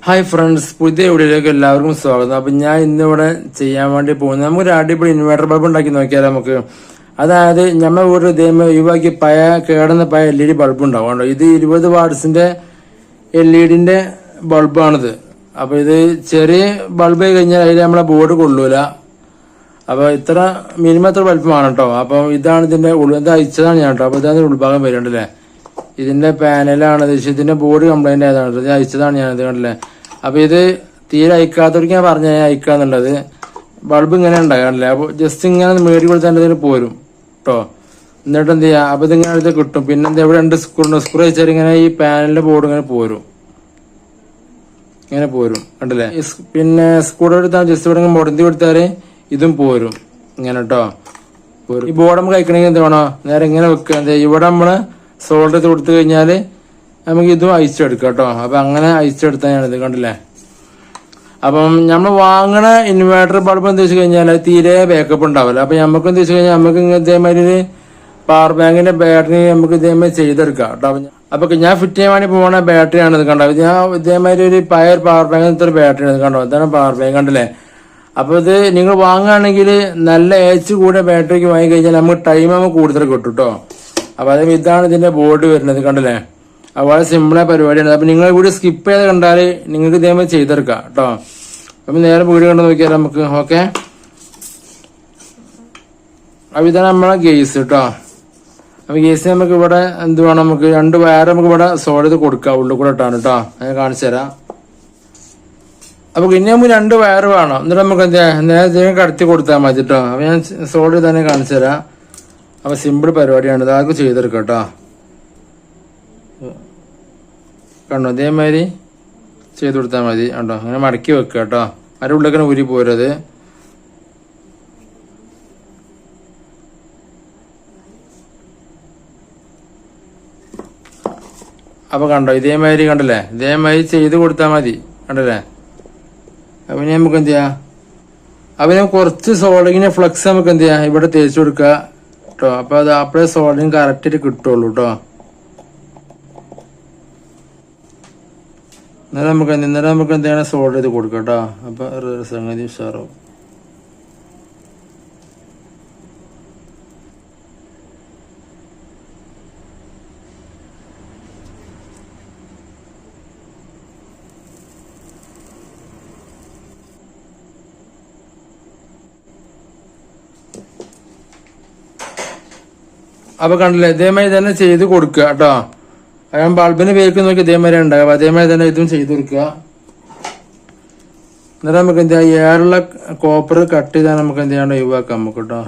Hi friends, പുതിയ വീഡിയോയിലേക്ക് എല്ലാവർക്കും സ്വാഗതം. അപ്പൊ ഞാൻ ഇന്നിവിടെ ചെയ്യാൻ വേണ്ടി പോകുന്നത് നമുക്കൊരു അടിപൊളി ഇൻവേർട്ടർ ബൾബ് ഉണ്ടാക്കി നോക്കിയാൽ നമുക്ക്. അതായത് നമ്മൾ വീട്ടിൽ ഇതേപോലെ ഒഴിവാക്കി കേടുന്ന LED ബൾബ് ഉണ്ടാവും. ഇത് 20 വാട്ട്സിന്റെ LED ബൾബാണിത്. അപ്പൊ ഇത് ചെറിയ ബൾബ് കഴിഞ്ഞാൽ അതിൽ നമ്മളെ ബോർഡ് കൊള്ളൂല. അപ്പൊ ഇത്ര മിനിമം എത്ര ബൾബ് വേണം കേട്ടോ. അപ്പൊ ഇതാണ് ഇതിന്റെ ഇത് അയച്ചതാണ് ഞാൻ കേട്ടോ. അപ്പൊ ഇതാണ് ഉൾഭാഗം വരുന്നുണ്ടല്ലേ. ഇതിന്റെ പാനലാണ് ഇതിന്റെ ബോർഡ് കംപ്ലൈന്റ് ആയതാണ്. ഇത് അയച്ചതാണ് ഞാൻ. ഇത് കണ്ടല്ലേ. അപ്പൊ ഇത് തീരെ അയക്കാത്തവർക്ക് ഞാൻ പറഞ്ഞ അയക്കാന്നുള്ളത്. ബൾബ് ഇങ്ങനെ ഉണ്ടാകാറില്ല. അപ്പൊ ജസ്റ്റ് ഇങ്ങനെ മേടി കൊടുത്താൽ ഇതിന് പോരും കേട്ടോ. എന്നിട്ട് എന്ത് ചെയ്യാം, അപ്പൊ ഇതിങ്ങനെ ഇത് കിട്ടും. പിന്നെ എന്താ ഇവിടെ 2 സ്ക്രൂ വെച്ചാൽ ഇങ്ങനെ ഈ പാനലിന്റെ ബോർഡ് ഇങ്ങനെ പോരും, ഇങ്ങനെ പോരും കണ്ടല്ലേ. പിന്നെ സ്ക്രൂ എടുത്താൽ ജസ്റ്റ് ഇവിടെ മുടന്തി കൊടുത്താല് ഇതും പോരും ഇങ്ങനെ കേട്ടോ. ഈ ബോർഡ് നമുക്ക് അയക്കണമെങ്കിൽ എന്ത് വേണോ, നേരെ ഇങ്ങനെ വെക്കുക. ഇവിടെ നമ്മള് സോൾഡർ ചെയ്ത് കൊടുത്തു കഴിഞ്ഞാല് നമുക്ക് ഇതും അയച്ചെടുക്കാം കേട്ടോ. അപ്പൊ അങ്ങനെ അയച്ചെടുത്താൽ ഞാനിത് കണ്ടില്ലേ. അപ്പം നമ്മൾ വാങ്ങണ ഇൻവേർട്ടർ ബൾബ് എന്താ വെച്ച് കഴിഞ്ഞാൽ തീരെ ബാക്കപ്പ് ഉണ്ടാവില്ല. അപ്പൊ നമുക്ക് എന്താ വെച്ച് കഴിഞ്ഞാൽ നമുക്ക് ഇതേമാതിരി പവർ ബാങ്കിന്റെ ബാറ്ററി നമുക്ക് ഇതേമാതിരി ചെയ്തെടുക്കാം കേട്ടോ. അപ്പൊ ഞാൻ ഫിറ്റ് ചെയ്യാൻ വേണ്ടി പോകണ ബാറ്ററി ആണ് ഇത് കണ്ടോ. ഞാൻ ഇതേമാതിരി ഒരു പവർ ബാങ്ക് ഇത്ര ബാറ്ററി ആണ് കണ്ടോ. ഇതാണ് പവർ ബാങ്ക് കണ്ടില്ലേ. അപ്പൊ ഇത് നിങ്ങൾ വാങ്ങുകയാണെങ്കിൽ നല്ല കൂടെ ബാറ്ററിക്ക് വാങ്ങി കഴിഞ്ഞാൽ നമുക്ക് ടൈം നമുക്ക് കൂടുതൽ കിട്ടും കേട്ടോ. അപ്പൊ അതേ ഇതാണ് ഇതിന്റെ ബോർഡ് വരുന്നത് കണ്ടില്ലേ. അത് വളരെ സിമ്പിളായ പരിപാടിയാണ്. അപ്പൊ നിങ്ങൾ വീഡിയോ സ്കിപ്പ് ചെയ്ത് കണ്ടാല് നിങ്ങൾക്ക് ഇതേമാതിരി ചെയ്തെടുക്കാം കേട്ടോ. അപ്പൊ നേരെ വീഡിയോ കണ്ടു നോക്കിയാൽ നമുക്ക് ഓക്കെ. അപ്പൊ ഇതാണ് നമ്മളെ ഗേസ് കേട്ടോ. അപ്പൊ ഗേസ് നമുക്ക് ഇവിടെ എന്ത് വേണം, നമുക്ക് 2 വയർ നമുക്ക് ഇവിടെ സോൾഡ് ചെയ്ത് കൊടുക്കാം. ഉള്ളിൽ കൂടെ ഇട്ടാണ് കേട്ടോ. ഞാൻ കാണിച്ചു തരാം. അപ്പൊ ഇനി നമുക്ക് 2 വയർ വേണം. എന്നിട്ട് നമുക്ക് എന്താ നേരെ കടത്തി കൊടുത്താൽ മതി കേട്ടോ. അപ്പൊ ഞാൻ സോൾഡ് ചെയ്ത് തന്നെ കാണിച്ചു തരാം. അപ്പൊ സിമ്പിൾ പരിപാടിയാണ്. ഇതാർക്ക് ചെയ്തെടുക്കാം കേട്ടോ. കണ്ടോ, ഇതേമാതിരി ചെയ്ത് കൊടുത്താൽ മതി കണ്ടോ. അങ്ങനെ മടക്കി വെക്കുക കേട്ടോ. അതിൻ്റെ ഉള്ളിലേക്കാണ് ഊരി പോരത്. അപ്പൊ കണ്ടോ ഇതേമാതിരി കണ്ടല്ലേ. ഇതേമാതിരി ചെയ്ത് കൊടുത്താൽ മതി കണ്ടല്ലേ. അപ്പൊ നമുക്ക് എന്ത് ചെയ്യാം, അപ്പൊ ഞാൻ കുറച്ച് സോൾഡിങ്ങിന്റെ ഫ്ലക്സ് നമുക്ക് എന്ത് ചെയ്യാം ഇവിടെ തേച്ച് കൊടുക്കുക കേട്ടോ. അപ്പൊ അത് അപ്പോഴേ സോൾഡിങ് കറക്റ്റായിട്ട് കിട്ടുള്ളൂ കേട്ടോ. ഇന്നലെ നമുക്ക് എന്താണ് സോൾഡ് ചെയ്ത് കൊടുക്കാം കേട്ടോ. അപ്പൊ സംഗതി ഉഷാറാവും. അപ്പൊ കണ്ടില്ലേ, ഇതേമാതിരി തന്നെ ചെയ്ത് കൊടുക്കുക കേട്ടോ. ഞാൻ ബൾബിന് പേർക്ക് നോക്കി ഇതേമാതിരി ഉണ്ടാകും. അതേമാതിരി തന്നെ ഇതും ചെയ്ത് കൊടുക്കുക. എന്നിട്ട് നമുക്ക് എന്താ ഏറുള്ള കോപ്പർ കട്ട് ചെയ്താൽ നമുക്ക് എന്ത് ചെയ്യാണ്ട് ഒഴിവാക്കാം നമുക്ക് കേട്ടോ.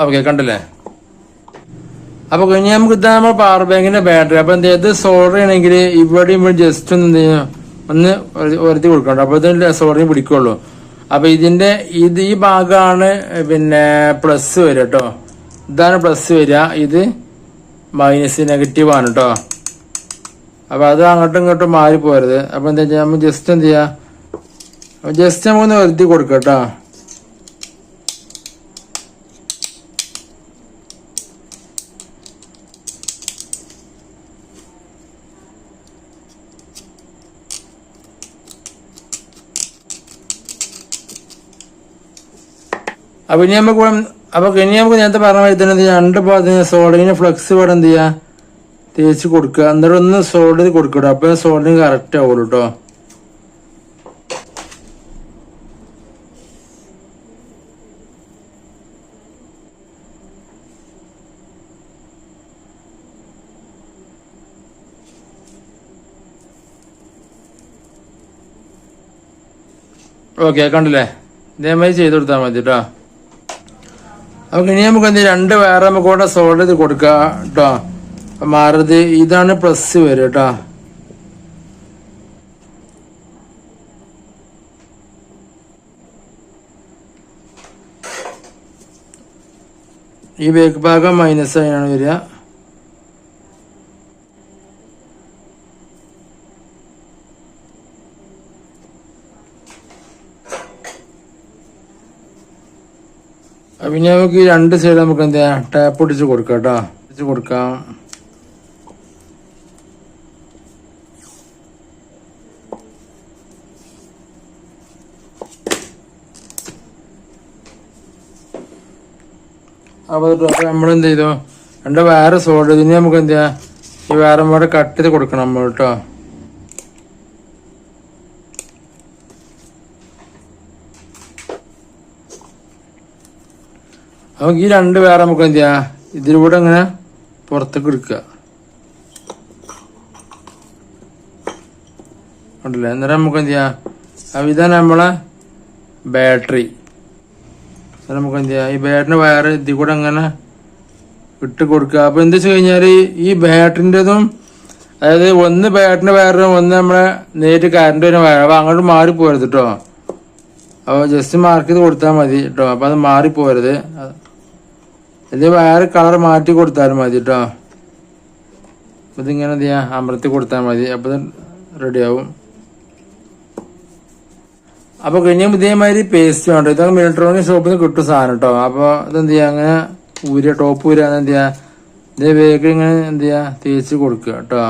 ഓക്കെ കണ്ടില്ലേ. അപ്പൊ കഴിഞ്ഞാൽ നമുക്ക് ഇതാ നമ്മുടെ പവർ ബാങ്കിന്റെ ബാറ്ററി. അപ്പൊ എന്താ ഇത് സോൾഡർ ചെയ്യണമെങ്കിൽ ഇവിടെ ജസ്റ്റ് ഒന്ന് എന്ത് ചെയ്യാം, ഒന്ന് ഉയർത്തി കൊടുക്കണ്ട. അപ്പൊ ഇതിന്റെ സോൾഡറിങ് പിടിക്കുള്ളൂ. അപ്പൊ ഈ ഭാഗമാണ് പിന്നെ പ്ലസ് വരിക കേട്ടോ. ഇതാണ് പ്ലസ് വരിക, ഇത് നെഗറ്റീവ് ആണ് കേട്ടോ. അപ്പൊ അത് അങ്ങോട്ടും ഇങ്ങോട്ടും മാറി പോരുത്. അപ്പൊ എന്താ ചെയ്യാ, നമുക്ക് ജസ്റ്റ് എന്ത് ചെയ്യാ, ജസ്റ്റ് നമുക്കൊന്ന് വരുത്തി കൊടുക്കാം കേട്ടോ. അപ്പൊ ഇനി നമുക്ക് നേരത്തെ പറഞ്ഞ മാതിരി തന്നെ 2 ഭാഗത്തിന് സോൾഡിങ്ങിന് ഫ്ലക്സ് ഇവിടെ എന്ത് ചെയ്യാ തേച്ച് കൊടുക്കുക. എന്നിട്ട് ഒന്ന് സോൾഡ് ചെയ്ത് കൊടുക്കട്ടോ. അപ്പൊ സോൾഡിങ് കറക്റ്റ് ആവുള്ളൂ കേട്ടോ. ഓക്കെ കണ്ടില്ലേ. ഇതേമാതിരി ചെയ്ത് കൊടുത്താൽ മതി കേട്ടോ. അപ്പൊ ഇനി നമുക്ക് എന്ത് 2 വയർ നമുക്ക് ഇവിടെ സോൾഡ് ചെയ്ത് കൊടുക്കുക കേട്ടോ. മാറരുത്. ഇതാണ് പ്ലസ് വരും കേട്ടോ. ഈ ബേക്ക് ഭാഗം മൈനസ് ആയാണ് വരിക. പിന്നെ നമുക്ക് ഈ രണ്ട് സൈഡ് നമുക്ക് എന്താ ടാപ്പ് ഒട്ടിച്ച് കൊടുക്കാം കേട്ടോ. ഒട്ടിച്ച് കൊടുക്കാം. അപ്പോൾ നമ്മളെന്ത് ചെയ്തു, രണ്ട് വയറ് സോൾഡ് ഇതിന് നമുക്ക് എന്താ ഈ വയറും കൂടെ കട്ട് ചെയ്ത് കൊടുക്കണം നമ്മൾ കേട്ടോ. നമുക്ക് ഈ രണ്ട് വയറ് നമുക്ക് എന്ത് ചെയ്യാ ഇതിലൂടെ ഇങ്ങനെ പുറത്തേക്ക് എടുക്കുക ഉണ്ടല്ലേ. അന്നേരം നമുക്ക് എന്ത് ചെയ്യാം, ഇതാണ് നമ്മളെ ബാറ്ററി. നമുക്ക് എന്ത് ചെയ്യാം, ഈ ബാറ്ററിന്റെ വയറ് ഇതിൽ കൂടെ അങ്ങനെ ഇട്ട് കൊടുക്കുക. അപ്പൊ എന്താ വെച്ച് കഴിഞ്ഞാല് ഈ ബാറ്ററിൻ്റെതും, അതായത് ഒന്ന് ബാറ്ററിന്റെ വയറും ഒന്ന് നമ്മളെ നേരിട്ട് കറണ്ട് വരുന്ന വയർ, അപ്പൊ അങ്ങോട്ട് മാറിപ്പോരുത് കേട്ടോ. അപ്പോൾ ജസ്റ്റ് മാർക്ക് ചെയ്ത് കൊടുത്താൽ മതി കേട്ടോ. അപ്പൊ അത് മാറിപ്പോരുത്. ഇത് വയറ് കളർ മാറ്റി കൊടുത്താലും മതി കേട്ടോ. ഇതിങ്ങനെ എന്ത് ചെയ്യാം അമർത്തി കൊടുത്താൽ മതി. അപ്പൊ ഇത് റെഡിയാവും. അപ്പൊ കഴിഞ്ഞ ഇതേമാതിരി പേസ്റ്റ് വേണ്ട. ഇതൊക്കെ ഇലക്ട്രോണിക് ഷോപ്പിൽ നിന്ന് കിട്ടും സാധനം കേട്ടോ. അപ്പൊ ഇതെന്ത് ചെയ്യാ, അങ്ങനെ ഊരിയ ടോപ്പ് ഊരാന്ന് എന്ത് ചെയ്യാ, ഇതേ വേഗം ഇങ്ങനെ എന്ത് ചെയ്യാ തേച്ച് കൊടുക്കുക കേട്ടോ.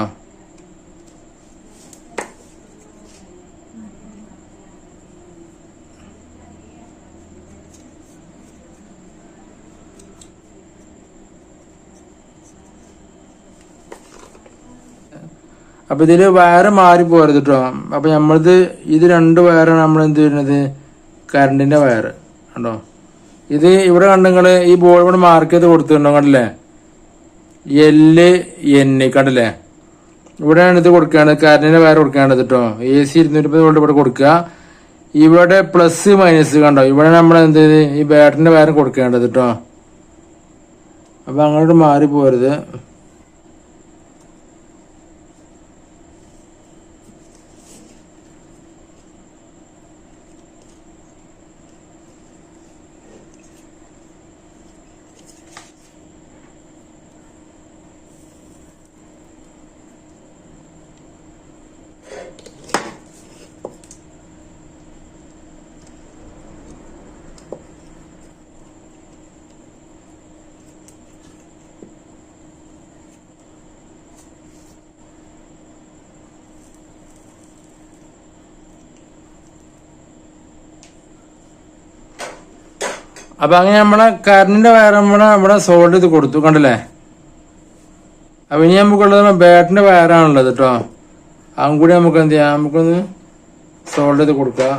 അപ്പൊ ഇതില് വയറ് മാറി പോരുത് കേട്ടോ. അപ്പൊ നമ്മളത് ഇത് രണ്ട് വയറാണ് നമ്മൾ എന്ത് ചെയ്യുന്നത്, കറണ്ടിന്റെ വയറ് കണ്ടോ. ഇത് ഇവിടെ കണ്ടെങ്കില് ഈ ബോർഡ് ഇവിടെ മാർക്ക് ചെയ്ത് കൊടുത്തിട്ടുണ്ടോ കണ്ടില്ലേ, LN കണ്ടില്ലേ. ഇവിടെയാണ് ഇത് കൊടുക്കേണ്ടത്, കറണ്ടിന്റെ വയർ കൊടുക്കേണ്ടത് കേട്ടോ. AC 230 വോൾട്ട് ഇവിടെ കൊടുക്കുക. ഇവിടെ പ്ലസ് മൈനസ് കണ്ടോ, ഇവിടെ നമ്മൾ എന്ത് ചെയ്ത് ഈ ബാറ്ററിന്റെ വയർ കൊടുക്കേണ്ടത് കേട്ടോ. അപ്പൊ അങ്ങോട്ട് മാറി പോരുത്. അപ്പൊ അങ്ങനെ നമ്മളെ കറണ്ടിന്റെ വയർ ഇവിടെ സോൾഡ് ചെയ്ത് കൊടുത്തു കണ്ടില്ലേ. അപ്പൊ ഇനി നമുക്കുള്ളത് ബാറ്ററിന്റെ വയറാണുള്ളത് കേട്ടോ. അതും കൂടി നമുക്ക് എന്ത് ചെയ്യാം, നമുക്കൊന്ന് സോൾഡ് ചെയ്ത് കൊടുക്കുക.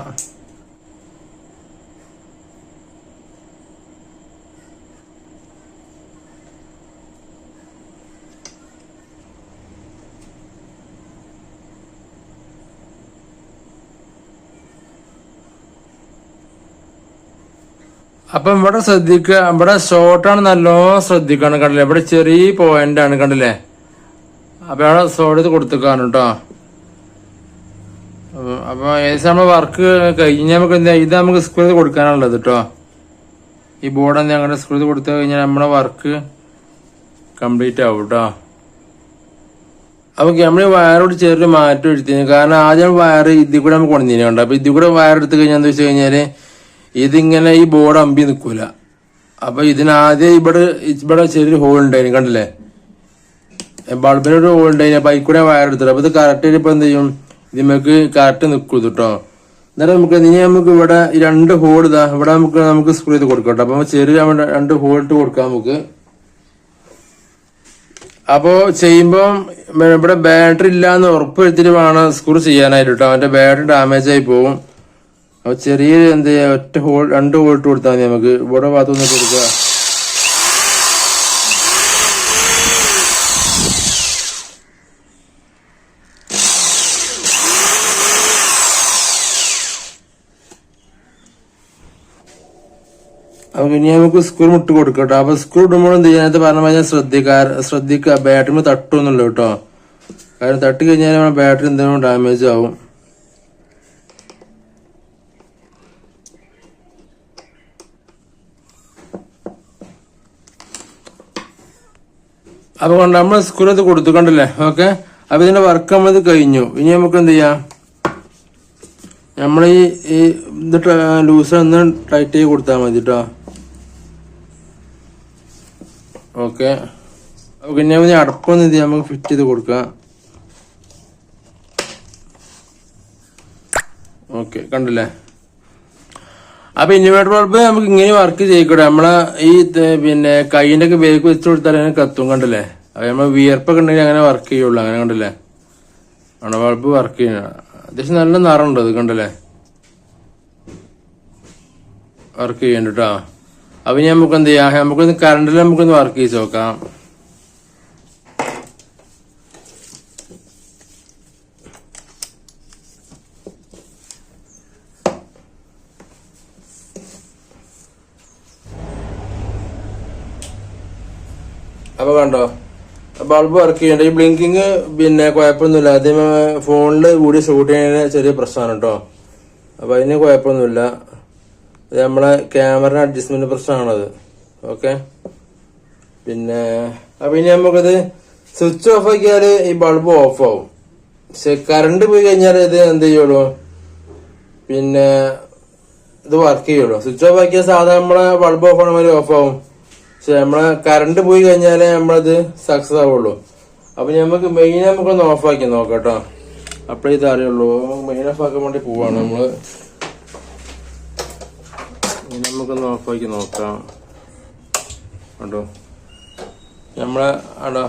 അപ്പൊ ഇവിടെ ശ്രദ്ധിക്കുക, ഇവിടെ ഷോർട്ടാണ് നല്ലോണം ശ്രദ്ധിക്കണം കണ്ടില്ലേ. ഇവിടെ ചെറിയ പോയിന്റ് ആണ് കണ്ടില്ലേ. അപ്പൊ അവിടെ സോൾഡ് ചെയ്ത് കൊടുത്തേക്കാണ് കേട്ടോ. അപ്പൊ ഏകദേശം നമ്മള് വർക്ക് കഴിഞ്ഞാൽ നമുക്ക് എന്താ ഇത് നമുക്ക് സ്ക്രൂ ചെയ്ത് കൊടുക്കാനുള്ളത് കേട്ടോ. ഈ ബോർഡ് എന്താ അങ്ങനെ സ്ക്രൂ ചെയ്ത് കൊടുത്തു കഴിഞ്ഞാൽ നമ്മുടെ വർക്ക് കംപ്ലീറ്റ് ആവും കേട്ടോ. അപ്പൊ നമ്മള് വയറോട് ചെറിയ മാറ്റം എടുത്തിന്. കാരണം ആദ്യം വയർ ഇതിൽ കൂടെ നമുക്ക് കൊണ്ടുവന്നിന് കണ്ടോ. അപ്പൊ ഇതിൽ കൂടെ വയർ എടുത്തു കഴിഞ്ഞാൽ എന്താ വെച്ച് കഴിഞ്ഞാല് ഇതിങ്ങനെ ഈ ബോർഡ് അമ്പി നിൽക്കൂല. അപ്പൊ ഇതിനാദ്യം ഇവിടെ ചെറിയൊരു ഹോൾ ഉണ്ടായിന് കണ്ടില്ലേ, ബൾബിനൊരു ഹോൾ ഉണ്ടായിന്. അപ്പൊ അതിൽ കൂടെ വയർ എടുത്തിട്ട് അപ്പൊ ഇത് കറക്റ്റ് ഇപ്പൊ എന്ത് ചെയ്യും, ഇതിമക്ക് കറക്റ്റ് നിൽക്കൂ കേട്ടോ. എന്നാലും നമുക്ക് ഇനി നമുക്ക് ഇവിടെ ഈ രണ്ട് ഹോൾ ഇതാ ഇവിടെ നമുക്ക് സ്ക്രൂ ചെയ്ത് കൊടുക്കാം കേട്ടോ. അപ്പൊ ചെറിയ രണ്ട് ഹോൾ ഇട്ട് കൊടുക്കാം നമുക്ക്. അപ്പോ ചെയ്യുമ്പം ഇവിടെ ബാറ്ററി ഇല്ലാന്ന് ഉറപ്പ് വരുത്തിട്ട് വേണം സ്ക്രൂ ചെയ്യാനായിട്ട് കേട്ടോ. അവന്റെ ബാറ്ററി ഡാമേജ് ആയി പോകും. അപ്പൊ ചെറിയ എന്ത് ചെയ്യാ ഒറ്റ ഹോൾ രണ്ട് ഹോൾ ഇട്ട് കൊടുത്താൽ മതി നമുക്ക്. ഇവിടെ ഭാഗത്തുനിന്ന് കൊടുക്കുക. അപ്പൊ ഇനി നമുക്ക് സ്ക്രൂ ഇട്ട് കൊടുക്കട്ടോ. അപ്പൊ സ്ക്രൂ ഇടുമ്പോൾ എന്ത് ചെയ്യാനത്ത് പറഞ്ഞു കഴിഞ്ഞാൽ ശ്രദ്ധിക്കുക ബാറ്ററി തട്ടുമെന്നുള്ളൂ കേട്ടോ. കാരണം തട്ടി കഴിഞ്ഞാൽ നമ്മുടെ ബാറ്ററി എന്തെങ്കിലും ഡാമേജ് ആവും. അപ്പൊ കൊണ്ട് നമ്മൾ സ്ക്രൂ ഇത് കൊടുത്തു കണ്ടല്ലേ. ഓക്കെ, അപ്പൊ ഇതിന്റെ വർക്ക് നമ്മളിത് കഴിഞ്ഞു. ഇനി നമുക്ക് എന്ത് ചെയ്യാം, നമ്മൾ ഈ ഇത് ലൂസ് ഒന്ന് ടൈറ്റ് ചെയ്ത് കൊടുത്താൽ മതി കേട്ടോ. ഓക്കെ. പിന്നെ അടപ്പൊന്നും ഇത് നമുക്ക് ഫിറ്റ് ചെയ്ത് കൊടുക്കാം. ഓക്കെ, കണ്ടില്ലേ? അപ്പൊ ഇൻവേർട്ടർ ബൾബ് നമുക്ക് ഇങ്ങനെ വർക്ക് ചെയ്യിക്കൂടെ. നമ്മളെ ഈ പിന്നെ കൈയിന്റെ ഒക്കെ ബേക്ക് വെച്ച് കൊടുത്താൽ അങ്ങനെ കത്തും, കണ്ടില്ലേ? അപ്പൊ നമ്മൾ വിയർപ്പൊക്കെ ഉണ്ടെങ്കിൽ അങ്ങനെ വർക്ക് ചെയ്യുള്ളൂ. അങ്ങനെ കണ്ടില്ലേ? ആണ് ബൾബ് വർക്ക് ചെയ്യണ. അത്യാവശ്യം നല്ല നിറമുണ്ട് അത്, കണ്ടില്ലേ? വർക്ക് ചെയ്യണ്ട കേട്ടോ. അപ്പൊ ഇനി നമുക്ക് എന്ത് ചെയ്യാം, നമുക്കൊന്ന് കറണ്ടിൽ നമുക്കൊന്ന് വർക്ക് ചെയ്ത് നോക്കാം. അപ്പൊ കണ്ടോ, ബൾബ് വർക്ക് ചെയ്യണ്ട. ഈ ബ്ലിങ്കിങ് പിന്നെ കുഴപ്പമൊന്നുമില്ല. ആദ്യം ഫോണിൽ കൂടി ഷൂട്ട് ചെയ്യുന്ന ചെറിയ പ്രശ്നമാണ് കേട്ടോ. അപ്പൊ അതിന് കുഴപ്പമൊന്നുമില്ല. ഇത് നമ്മളെ ക്യാമറ അഡ്ജസ്റ്റ്മെന്റ് പ്രശ്നമാണത്. ഓക്കെ. പിന്നെ അപ്പൊ ഇനി നമുക്കത് സ്വിച്ച് ഓഫ് ആക്കിയാല് ഈ ബൾബ് ഓഫ് ആവും. പക്ഷെ കറണ്ട് പോയി കഴിഞ്ഞാൽ ഇത് എന്ത് ചെയ്യുള്ളൂ, പിന്നെ ഇത് വർക്ക് ചെയ്യുള്ളൂ. സ്വിച്ച് ഓഫ് ആക്കിയാൽ സാധാരണ നമ്മളെ ബൾബ് ഓഫ് ആണ മാതിരി ഓഫ് ആവും. പക്ഷെ നമ്മളെ കറണ്ട് പോയി കഴിഞ്ഞാലേ നമ്മളത് സക്സസ് ആവുള്ളൂ. അപ്പൊ നമുക്ക് മെയിൻ നമുക്കൊന്ന് ഓഫ് ആക്കി നോക്കാം കേട്ടോ. അപ്പഴേ ഇത് അറിയുള്ളൂ. മെയിൻ ഓഫ് ആക്കാൻ വേണ്ടി പോവാണ് നമ്മള്. നമുക്കൊന്ന് ഓഫ് ആക്കി നോക്കാം കേട്ടോ. നമ്മളെ ആടോ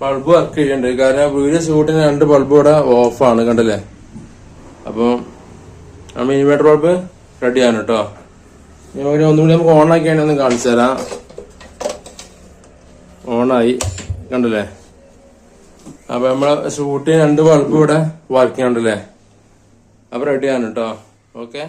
ബൾബ് വർക്ക് ചെയ്യണ്ട്. കാരണം വീഡിയോ ഷൂട്ടിന് 2 ബൾബ് ഇവിടെ ഓഫാണ്, കണ്ടില്ലേ? അപ്പം നമ്മൾ ഇൻവേർട്ടർ ബൾബ് റെഡിയാണ് കേട്ടോ. ഒന്നുകൂടി നമുക്ക് ഓണാക്കിയാണ് ഒന്ന് കാണിച്ചു തരാം. ഓണായി, കണ്ടില്ലേ? അപ്പൊ നമ്മളെ ഷൂട്ടിന് 2 ബൾബ് ഇവിടെ വർക്ക് ചെയ്യണ്ടല്ലേ. അപ്പൊ റെഡിയാണ് കേട്ടോ. ഓക്കെ.